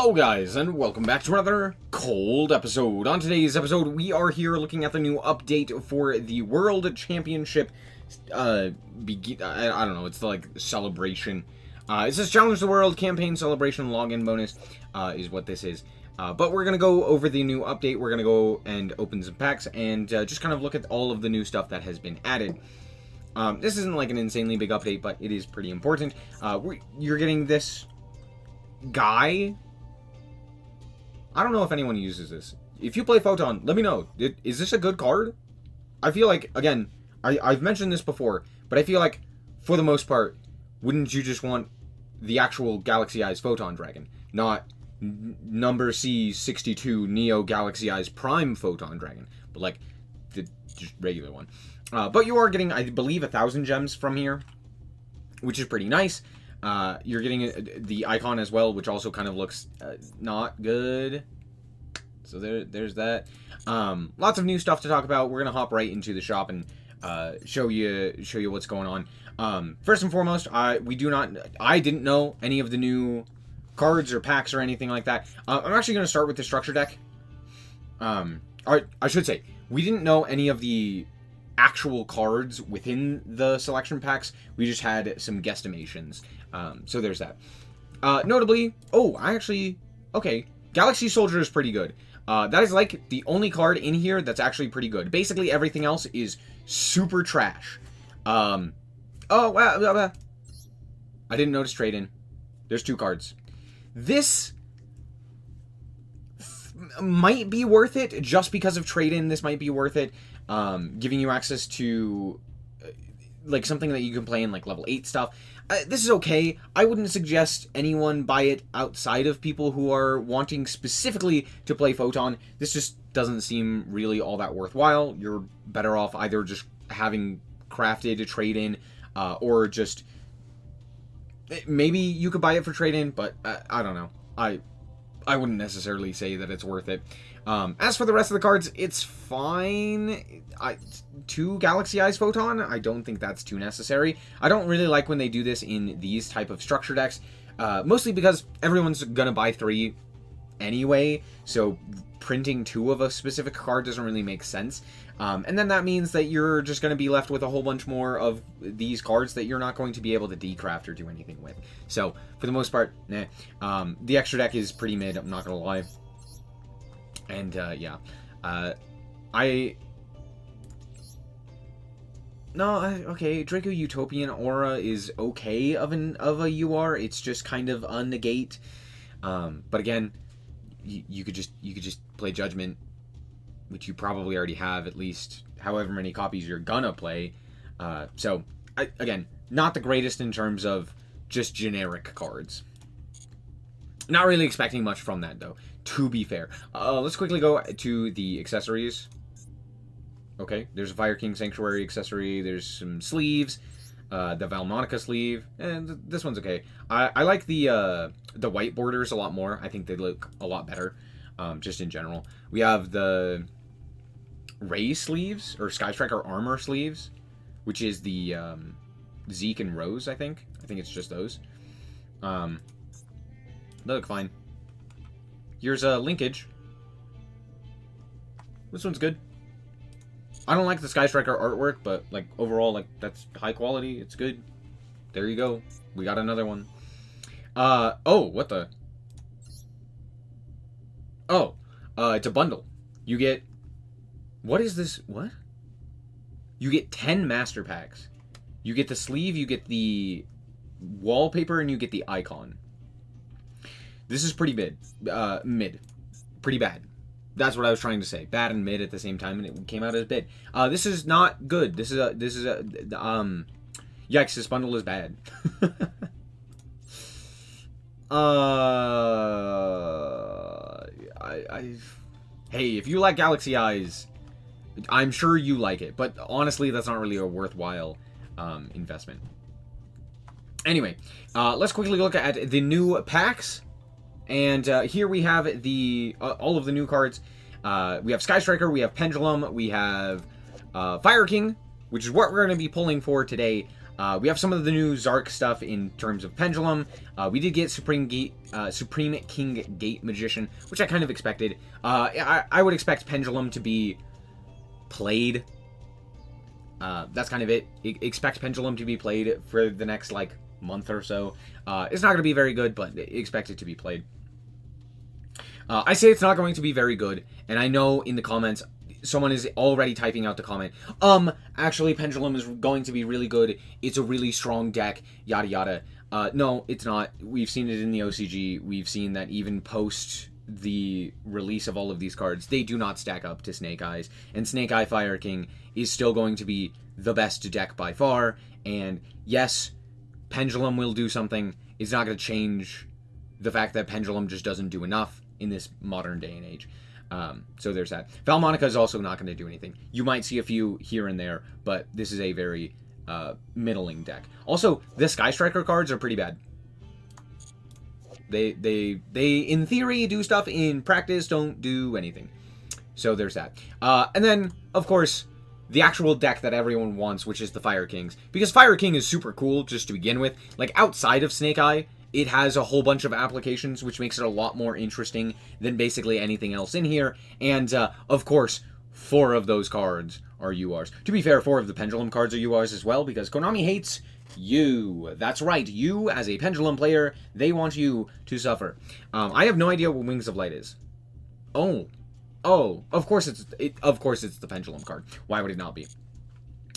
Hello guys, and welcome back to another cold episode. On today's episode, we are here looking at the new update for the World Championship, I don't know, it's like celebration. It says Challenge the World Campaign Celebration Login Bonus, is what this is. But we're going to go over the new update, we're going to go and open some packs, and just kind of look at all of the new stuff that has been added. This isn't like an insanely big update, but it is pretty important. You're getting this guy. I don't know if anyone uses this. If you play Photon, let me know. Is this a good card? I feel like, again, I've mentioned this before, but I feel like, for the most part, wouldn't you just want the actual Galaxy Eyes Photon Dragon, not number C62 Neo Galaxy Eyes Prime Photon Dragon, but like the just regular one. But you are getting, I believe, 1,000 gems from here, which is pretty nice. You're getting the icon as well, which also kind of looks not good. So there's that. Lots of new stuff to talk about. We're gonna hop right into the shop and show you what's going on. First and foremost, I didn't know any of the new cards or packs or anything like that. I'm actually gonna start with the structure deck. Or I should say, we didn't know any of the actual cards within the selection packs. We just had some guesstimations. So there's that. Notably, okay, Galaxy Soldier is pretty good. That is like the only card in here that's actually pretty good. Basically, everything else is super trash. Oh, wow. I didn't notice trade-in. There's 2 cards. This might be worth it just because of trade-in. This might be worth it. Giving you access to like something that you can play in like level 8 stuff. This is okay. I wouldn't suggest anyone buy it outside of people who are wanting specifically to play Photon. This just doesn't seem really all that worthwhile. You're better off either just having crafted a trade-in, or just maybe you could buy it for trade-in, but I don't know. I wouldn't necessarily say that it's worth it. As for the rest of the cards, it's fine. 2 Galaxy Eyes Photon, I don't think that's too necessary. I don't really like when they do this in these type of structure decks, mostly because everyone's gonna buy 3 anyway, so printing 2 of a specific card doesn't really make sense. And then that means that you're just going to be left with a whole bunch more of these cards that you're not going to be able to decraft or do anything with. So, for the most part, nah. The extra deck is pretty mid, I'm not going to lie. And, yeah. Okay, Draco Utopian Aura is okay of a UR, it's just kind of unnegate. But again, you could just play Judgment, which you probably already have, at least however many copies you're gonna play. So, again, not the greatest in terms of just generic cards. Not really expecting much from that, though, to be fair. Let's quickly go to the accessories. Okay, there's a Fire King Sanctuary accessory, there's some sleeves, the Valmonica sleeve, and this one's okay. I like the white borders a lot more. I think they look a lot better, just in general. We have the Ray sleeves, or Sky Striker armor sleeves, which is the Zeke and Rose, I think. I think it's just those. They look fine. Here's a linkage. This one's good. I don't like the Sky Striker artwork, but like overall, like that's high quality. It's good. There you go. We got another one. Oh, what the? Oh, it's a bundle. You get, what is this? What? You get 10 master packs. You get the sleeve, you get the wallpaper, and you get the icon. This is pretty mid. Pretty bad. That's what I was trying to say. Bad and mid at the same time, and it came out as bid. This is not good. This is a yikes, this bundle is bad. Hey, if you like Galaxy Eyes, I'm sure you like it, but honestly, that's not really a worthwhile investment. Anyway, let's quickly look at the new packs. And here we have the all of the new cards. We have Sky Striker, we have Pendulum, we have Fire King, which is what we're going to be pulling for today. We have some of the new Zark stuff in terms of Pendulum. We did get Supreme King Gate Magician, which I kind of expected. I would expect Pendulum to be played. That's kind of it. Expect Pendulum to be played for the next, like, month or so. It's not going to be very good, but expect it to be played. I say it's not going to be very good, and I know in the comments someone is already typing out the comment, actually Pendulum is going to be really good, it's a really strong deck, yada yada. No, it's not. We've seen it in the OCG. We've seen that even post the release of all of these cards, they do not stack up to Snake Eyes, and Snake Eye Fire King is still going to be the best deck by far, and yes, Pendulum will do something. It's not going to change the fact that Pendulum just doesn't do enough in this modern day and age. So there's that. Valmonica is also not going to do anything. You might see a few here and there, but this is a very middling deck. Also, the Sky Striker cards are pretty bad. They in theory do stuff, in practice don't do anything. So there's that. And then, of course, the actual deck that everyone wants, which is the Fire Kings. Because Fire King is super cool, just to begin with. Like, outside of Snake Eye, it has a whole bunch of applications, which makes it a lot more interesting than basically anything else in here. And, of course, 4 of those cards are URs. To be fair, 4 of the Pendulum cards are URs as well, because Konami hates you. That's right, you as a Pendulum player, they want you to suffer. I have no idea what Wings of Light is. Oh, of course it's the Pendulum card. Why would it not be?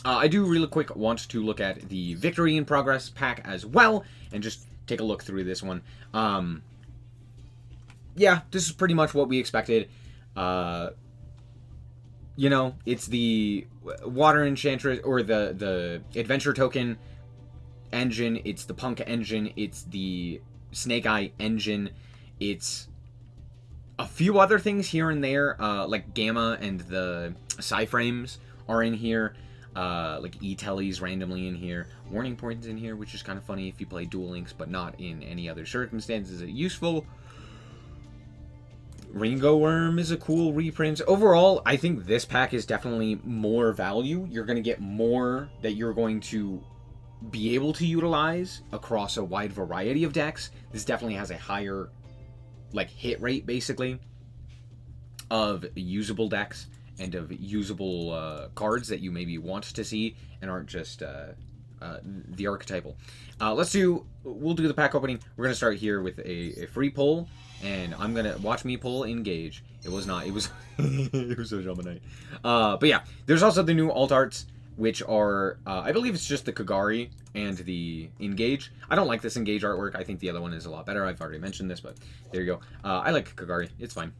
I do really quick want to look at the Victory in Progress pack as well, and just take a look through this one. Yeah, this is pretty much what we expected. You know, it's the Water Enchantress, or the Adventure Token engine, it's the Punk engine, it's the Snake Eye engine, it's a few other things here and there, like Gamma and the Psyframes are in here, like E-Telly's randomly in here, Warning Points in here, which is kind of funny if you play Duel Links, but not in any other circumstances is it useful. Ringo Worm is a cool reprint. Overall, I think this pack is definitely more value. You're going to get more that you're going to be able to utilize across a wide variety of decks. This definitely has a higher, like, hit rate, basically, of usable decks and of usable cards that you maybe want to see and aren't just the archetypal. We'll do the pack opening. We're going to start here with a free pull, and I'm going to watch me pull Engage. It was not, it was, it was a Jamanite. But yeah, there's also the new alt arts, which are, I believe it's just the Kagari and the Engage. I don't like this Engage artwork. I think the other one is a lot better. I've already mentioned this, but there you go. I like Kagari. It's fine.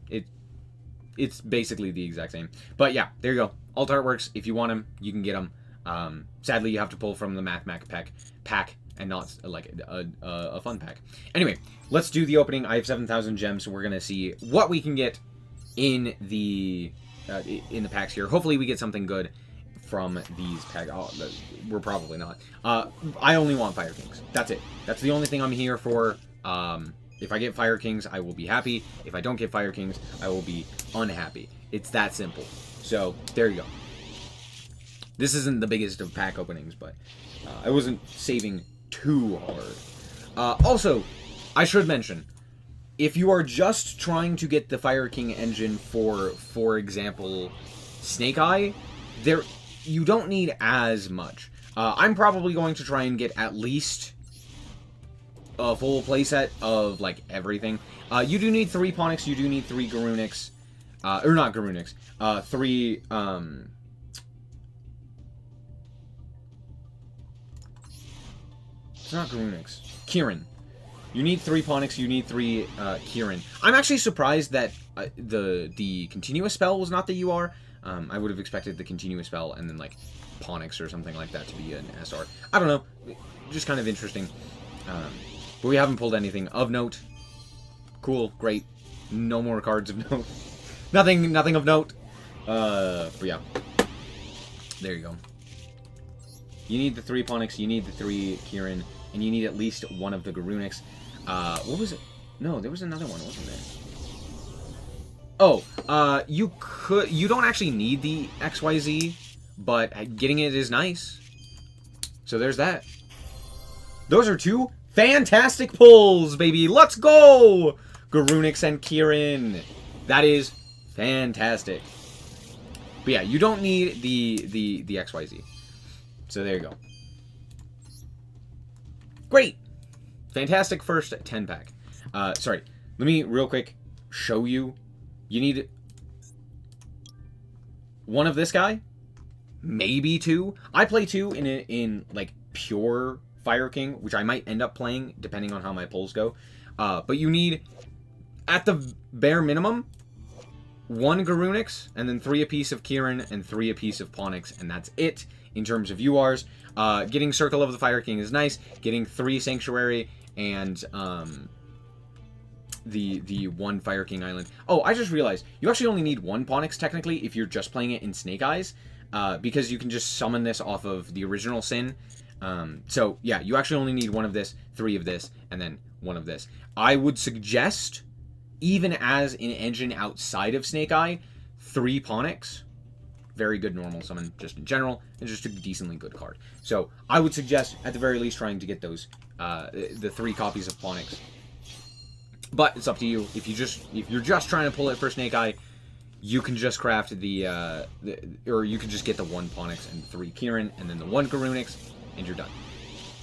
It's basically the exact same. But yeah, there you go. Alt artworks. If you want them, you can get them. Sadly, you have to pull from the Mac pack and not like a fun pack. Anyway, let's do the opening. I have 7,000 gems, so we're gonna see what we can get in the packs here. Hopefully, we get something good from these packs. Oh, we're probably not. I only want Fire Kings. That's it. That's the only thing I'm here for. If I get Fire Kings, I will be happy. If I don't get Fire Kings, I will be unhappy. It's that simple. So, there you go. This isn't the biggest of pack openings, but I wasn't saving too hard. Also, I should mention, if you are just trying to get the Fire King engine for example, Snake Eye, you don't need as much. I'm probably going to try and get at least a full playset of, like, everything. You do need 3 Ponyx, you do need 3 Garunics, or not Garunics, 3, it's not Garunix. Kirin. You need 3 Ponyx, you need 3 Kirin. I'm actually surprised that the continuous spell was not the UR. I would have expected the continuous spell and then, like, Ponyx or something like that to be an SR. I don't know. Just kind of interesting. But we haven't pulled anything of note. Cool, great. No more cards of note. Nothing of note. But yeah. There you go. You need the 3 Ponyx, you need the 3 Kirin, and you need at least 1 of the Garunics. What was it? No, there was another one, wasn't there? Oh, you don't actually need the XYZ, but getting it is nice. So there's that. Those are two fantastic pulls, baby. Let's go! Garunix and Kieran. That is fantastic. But yeah, you don't need the XYZ. So there you go. Great. Fantastic first 10-pack. Sorry. Let me real quick show you. You need one of this guy. Maybe two. I play two in like pure Fire King, which I might end up playing depending on how my pulls go. But you need, at the bare minimum, one Garunix, and then 3 apiece of Kieran, and 3 apiece of Ponix, and that's it in terms of URs. Getting Circle of the Fire King is nice. Getting 3 Sanctuary and the 1 Fire King Island. Oh, I just realized you actually only need 1 Ponix technically if you're just playing it in Snake Eyes, because you can just summon this off of the original Sin. So yeah, you actually only need 1 of this, 3 of this, and then 1 of this. I would suggest, even as an engine outside of Snake Eye, 3 Ponix. Very good normal summon, just in general, and just a decently good card. So I would suggest, at the very least, trying to get those, the 3 copies of Ponix. But it's up to you. If you're just trying to pull it for Snake Eye, you can just craft or you can just get the 1 Ponix and 3 Kieran, and then the 1 Garunix, and you're done.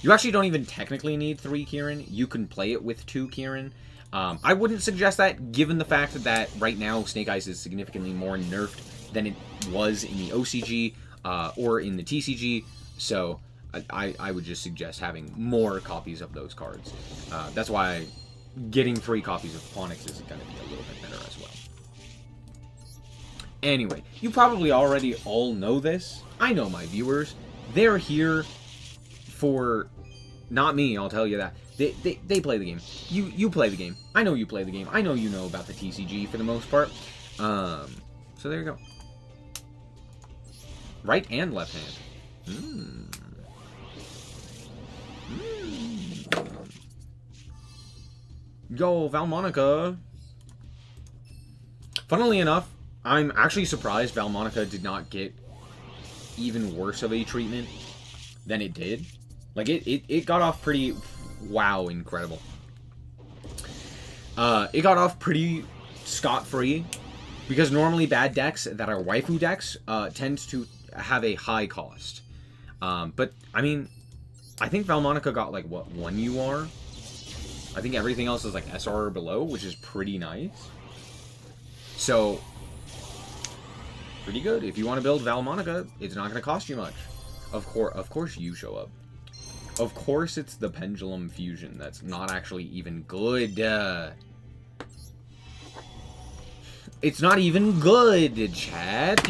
You actually don't even technically need 3 Kieran. You can play it with 2 Kieran. I wouldn't suggest that, given the fact that right now Snake Eyes is significantly more nerfed than it was in the OCG or in the TCG. So I would just suggest having more copies of those cards. That's why getting 3 copies of Ponix is going to be a little bit better as well. Anyway, you probably already all know this. I know my viewers. They're here for... Not me, I'll tell you that. They play the game. You play the game. I know you play the game. I know you know about the TCG for the most part. So there you go. Right and left hand. Yo, Valmonica. Funnily enough, I'm actually surprised Valmonica did not get even worse of a treatment than it did. Like, it got off pretty... Wow, incredible. It got off pretty scot-free, because normally bad decks that are waifu decks tend to have a high cost. But, I mean, I think Valmonica got, like, what, 1 UR? I think everything else is, like, SR or below, which is pretty nice. So, pretty good. If you want to build Valmonica, it's not going to cost you much. Of course you show up. Of course it's the Pendulum Fusion that's not actually even good. It's not even good, chat.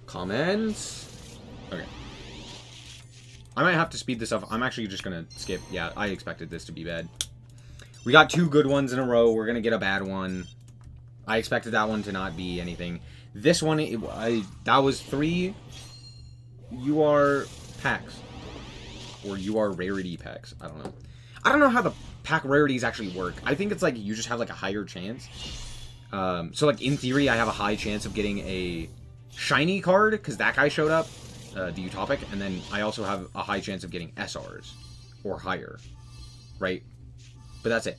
Comments? Okay. I might have to speed this up. I'm actually just going to skip. Yeah, I expected this to be bad. We got 2 good ones in a row. We're going to get a bad one. I expected that one to not be anything. This one, that was 3 UR packs. Or UR rarity packs. I don't know. I don't know how the pack rarities actually work. I think it's like you just have like a higher chance. So like in theory, I have a high chance of getting a shiny card because that guy showed up, the Utopic, and then I also have a high chance of getting SRs or higher, right? But that's it.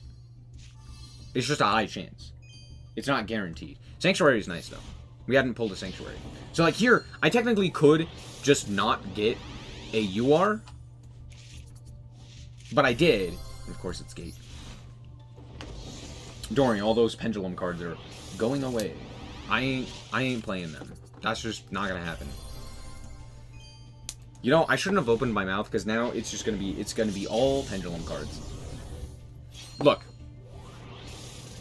It's just a high chance. It's not guaranteed. Sanctuary is nice though. We hadn't pulled a Sanctuary. So like here, I technically could just not get a UR. But I did. Of course, it's Gate. Don't worry, all those Pendulum cards are going away. I ain't playing them. That's just not gonna happen. You know, I shouldn't have opened my mouth because now it's just gonna be all Pendulum cards. Look,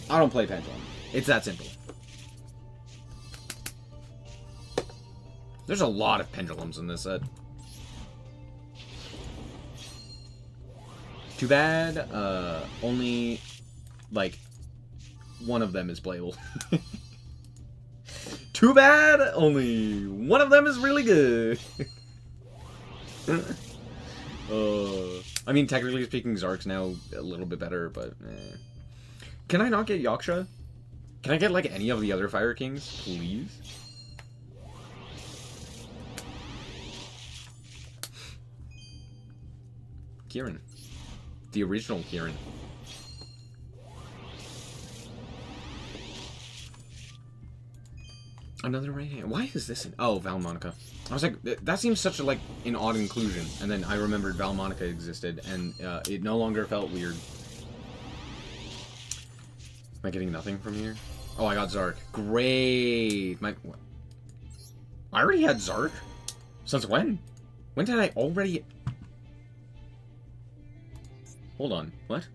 I don't play Pendulum. It's that simple. There's a lot of Pendulums in this set. Too bad, only, like, 1 of them is playable. Too bad, only 1 of them is really good. I mean, technically speaking, Zark's now a little bit better, but, eh. Can I not get Yaksha? Can I get, like, any of the other Fire Kings, please? Kieran. the original Kieran. Another right hand. Why is this? Oh, Valmonica. I was like, that seems such a, like, an odd inclusion. And then I remembered Valmonica existed, and it no longer felt weird. Am I getting nothing from here? Oh, I got Zark. Great. What? I already had Zark? Since when? When did I already... Hold on. What?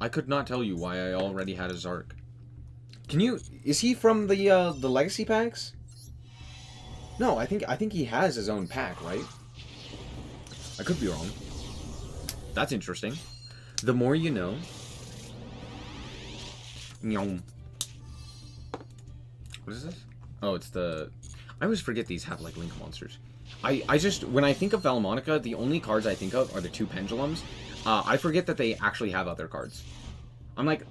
I could not tell you why I already had a Zark. Can you... Is he from the Legacy packs? No, I think he has his own pack, right? I could be wrong. That's interesting. The more you know. Nyom. What is this? Oh, it's the... I always forget these have, like, Link monsters. I just... When I think of Valmonica, the only cards I think of are the 2 Pendulums. I forget that they actually have other cards. I'm like,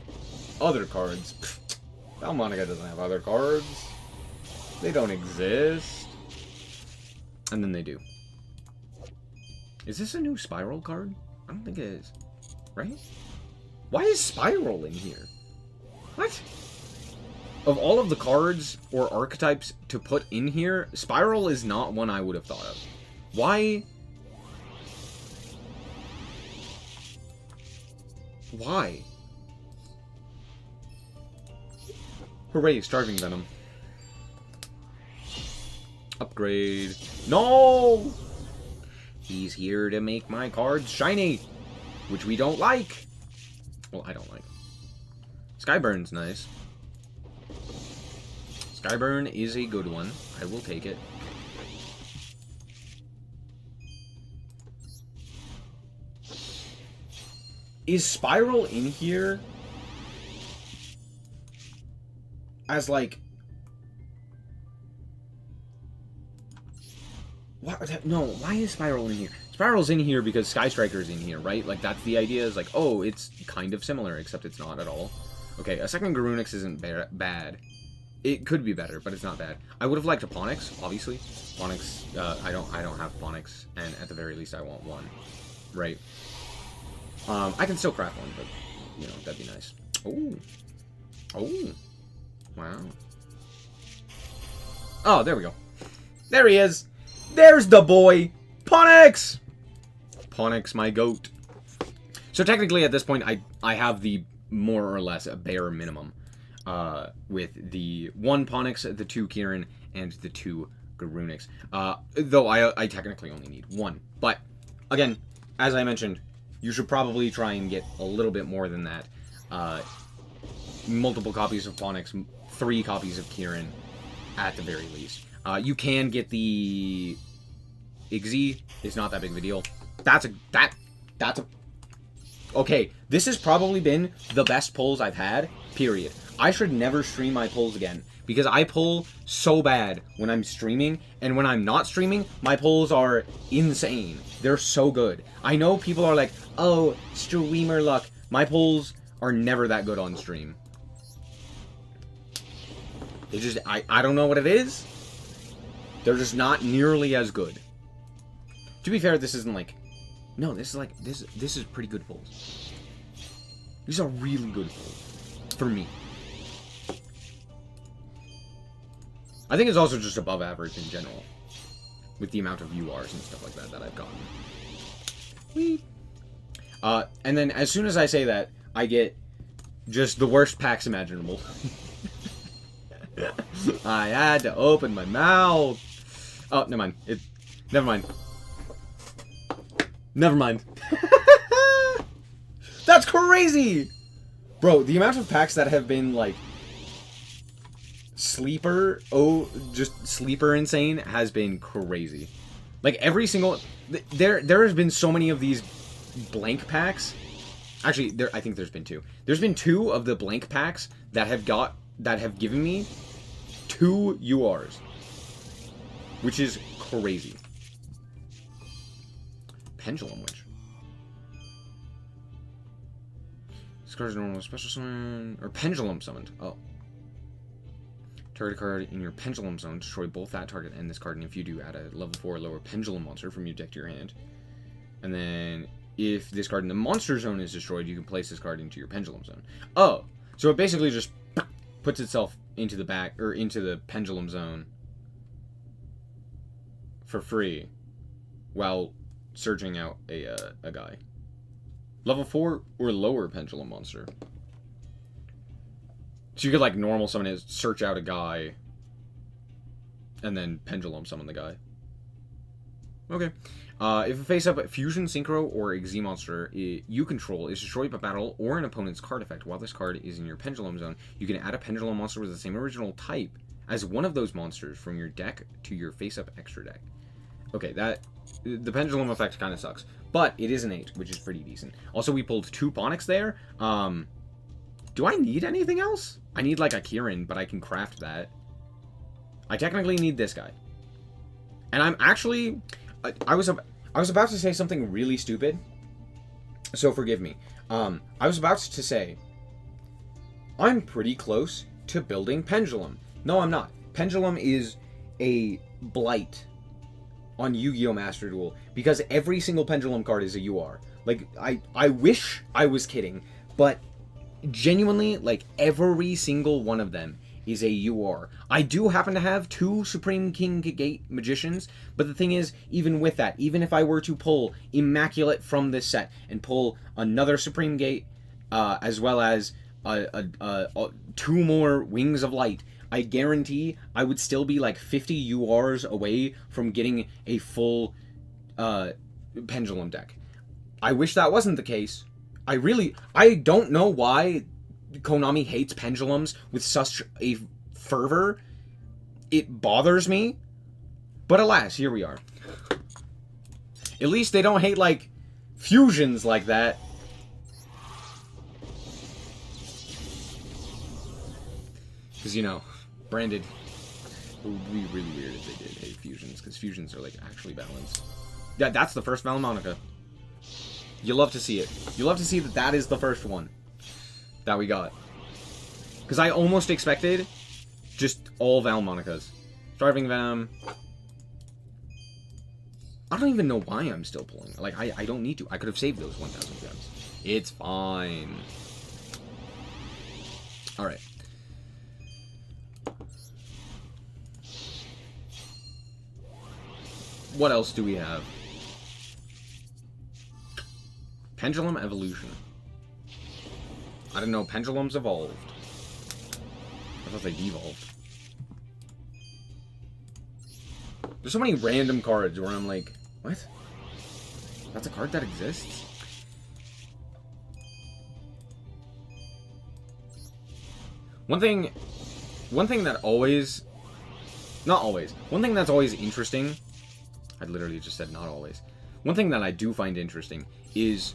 other cards? Pfft, Valmonica doesn't have other cards. They don't exist. And then they do. Is this a new Spiral card? I don't think it is. Right? Why is Spiral in here? What? Of all of the cards or archetypes to put in here, Spiral is not one I would have thought of. Why? Why? Hooray, Starving Venom. Upgrade. No! He's here to make my cards shiny, which we don't like. Well, I don't like. Skyburn's nice. Skyburn is a good one. I will take it. Is Spiral in here as, like... What? No, why is Spiral in here? Spiral's in here because Sky Striker's in here, right? Like, that's the idea, is like, oh, it's kind of similar, except it's not at all. Okay, a second Garunix isn't bad. It could be better, but it's not bad. I would have liked a Ponix, obviously. Ponix, I don't have Ponix, and at the very least I want one. Right. I can still craft one, but, you know, that'd be nice. Oh. Oh. Wow. Oh, there we go. There he is. There's the boy. Ponix! Ponix, my goat. So technically at this point, I have the more or less a bare minimum. With the 1 Ponix, the 2 Kieran, and the 2 Garunix. Though I technically only need 1. But, again, as I mentioned, you should probably try and get a little bit more than that. Multiple copies of Ponix, 3 copies of Kieran, at the very least. You can get the Igzy. It's not that big of a deal. That's a... Okay, this has probably been the best pulls I've had, period. I should never stream my pulls again, because I pull so bad when I'm streaming, and when I'm not streaming, my pulls are insane. They're so good. I know people are like, oh, streamer luck. My pulls are never that good on stream. They just, I don't know what it is. They're just not nearly as good. To be fair, this isn't like, no, this is like, this is pretty good pulls. These are really good pulls. For me. I think it's also just above average in general. With the amount of URs and stuff like that I've gotten. Whee! And then as soon as I say that, I get just the worst packs imaginable. I had to open my mouth. Oh, never mind. Never mind. Never mind. That's crazy! Bro, the amount of packs that have been, like, just sleeper insane has been crazy. Like, every single... There has been so many of these blank packs. Actually, I think there's been 2. There's been 2 of the blank packs that have given me 2 URs. Which is crazy. Pendulum Witch. This card's normal special summon... Or Pendulum summoned. Oh. Target card in your Pendulum Zone. Destroy both that target and this card. And if you do, add a level 4 or lower Pendulum monster from your deck to your hand. And then if this card in the Monster Zone is destroyed, you can place this card into your Pendulum Zone. Oh, so it basically just puts itself into the back, or into the Pendulum Zone for free while searching out a guy. Level 4 or lower Pendulum monster. So you could, like, normal summon it, search out a guy, and then Pendulum summon the guy. Okay. If a face-up Fusion, Synchro, or Xe monster you control is destroyed by battle or an opponent's card effect while this card is in your Pendulum Zone, you can add a Pendulum monster with the same original type as one of those monsters from your deck to your face-up extra deck. Okay, the Pendulum effect kind of sucks, but it is an 8, which is pretty decent. Also, we pulled 2 Ponics there. Do I need anything else? I need, like, a Kirin, but I can craft that. I technically need this guy. And I'm actually... I was about to say something really stupid, so forgive me. I was about to say, I'm pretty close to building Pendulum. No, I'm not. Pendulum is a blight on Yu-Gi-Oh! Master Duel, because every single Pendulum card is a UR. Like, I wish I was kidding, but genuinely, like, every single one of them is a UR. I do happen to have 2 Supreme King Gate Magicians, but the thing is, even with that, even if I were to pull Immaculate from this set and pull another Supreme Gate, as well as 2 more Wings of Light, I guarantee I would still be like 50 URs away from getting a full Pendulum deck. I wish that wasn't the case. I don't know why Konami hates Pendulums with such a fervor. It bothers me. But alas, here we are. At least they don't hate, like, fusions like that. Because, you know, Branded, it would be really weird if they did hate fusions, because fusions are, like, actually balanced. Yeah, that's the first Valmonica. You love to see it. You love to see that that is the first one that we got. Because I almost expected just all Valmonicas. Starving Venom. I don't even know why I'm still pulling. Like, I don't need to. I could have saved those 1,000 gems. It's fine. Alright. What else do we have? Pendulum Evolution. I didn't know Pendulums evolved. I thought they devolved. There's so many random cards where I'm like, what? That's a card that exists? One thing that always... Not always. One thing that's always interesting... I literally just said not always. One thing that I do find interesting is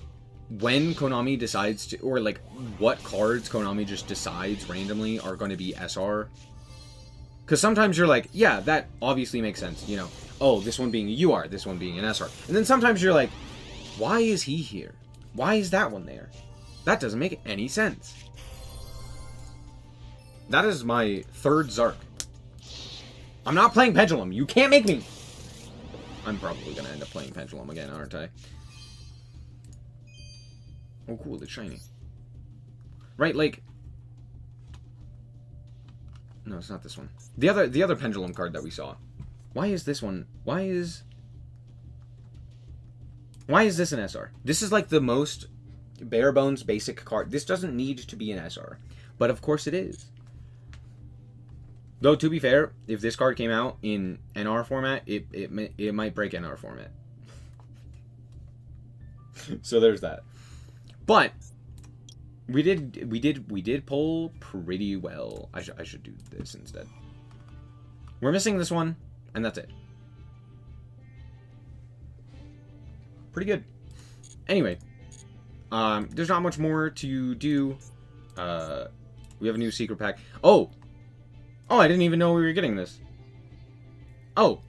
when Konami decides to... Or, like, what cards Konami just decides randomly are going to be SR. Because sometimes you're like, yeah, that obviously makes sense. You know, oh, this one being a UR, this one being an SR. And then sometimes you're like, why is he here? Why is that one there? That doesn't make any sense. That is my third Zark. I'm not playing Pendulum. You can't make me. I'm probably going to end up playing Pendulum again, aren't I? Oh, cool. It's shiny. Right, like... No, it's not this one. The other Pendulum card that we saw. Why is this one... Why is this an SR? This is like the most bare bones basic card. This doesn't need to be an SR. But of course it is. Though, to be fair, if this card came out in NR format, it might break NR format. So there's that. But we did pull pretty well. I should do this instead. We're missing this one, and that's it. Pretty good. Anyway, there's not much more to do. We have a new secret pack. Oh, I didn't even know we were getting this. Oh,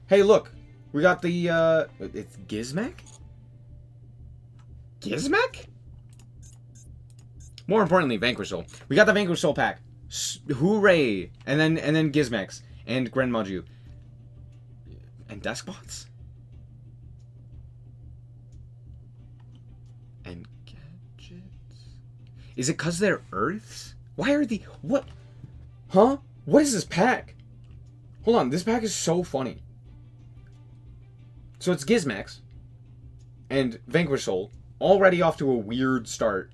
hey, look, we got the it's Gizmek. Gizmek? More importantly, Vanquish Soul. We got the Vanquish Soul pack. Hooray! And then Gizmex and Grenmaju. And Deskbots? And Gadgets? Is it because they're Earths? Why are the... What? Huh? What is this pack? Hold on, this pack is so funny. So it's Gizmex and Vanquish Soul, already off to a weird start.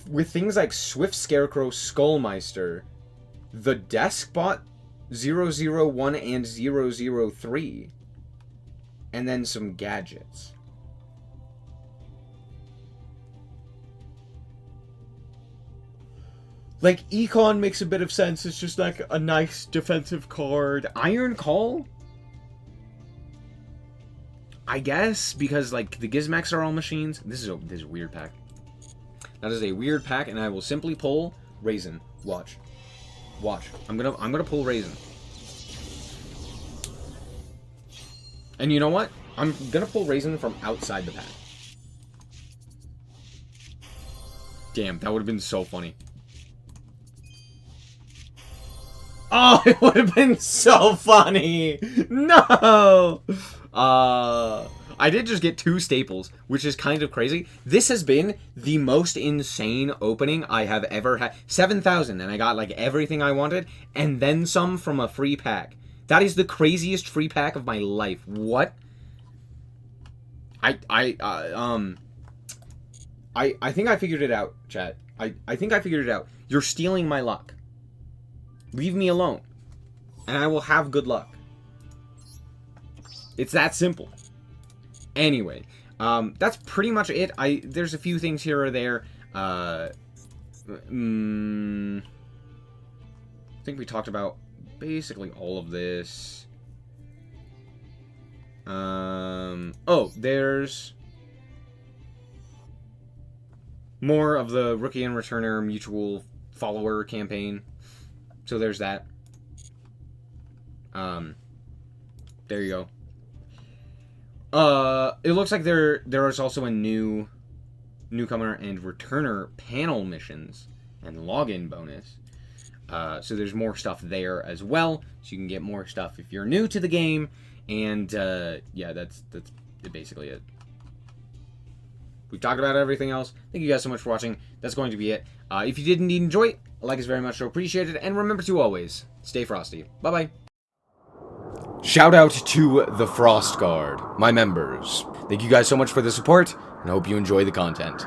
With things like Swift Scarecrow, Skullmeister, the Deskbot 001 and 003, and then some gadgets. Like, Econ makes a bit of sense. It's just like a nice defensive card. Iron Call? I guess, because like the Gizmex are all machines. This is a weird pack. That is a weird pack, and I will simply pull Raisin. Watch. I'm gonna pull Raisin. And you know what? I'm gonna pull Raisin from outside the pack. Damn, that would have been so funny. Oh, it would have been so funny! No! I did just get 2 staples, which is kind of crazy. This has been the most insane opening I have ever had. 7,000, and I got, like, everything I wanted, and then some from a free pack. That is the craziest free pack of my life. What? I think I figured it out, chat. I think I figured it out. You're stealing my luck. Leave me alone, and I will have good luck. It's that simple. Anyway, that's pretty much it. There's a few things here or there. I think we talked about basically all of this. Oh, there's more of the Rookie and Returner Mutual Follower campaign. So there's that. There you go. It looks like there is also a newcomer and returner panel missions and login bonus. So there's more stuff there as well. So you can get more stuff if you're new to the game. And yeah, that's basically it. We've talked about everything else. Thank you guys so much for watching. That's going to be it. If you did indeed enjoy it, a like is very much so appreciated. And remember to always stay frosty. Bye-bye. Shout out to the Frost Guard, my members. Thank you guys so much for the support, and I hope you enjoy the content.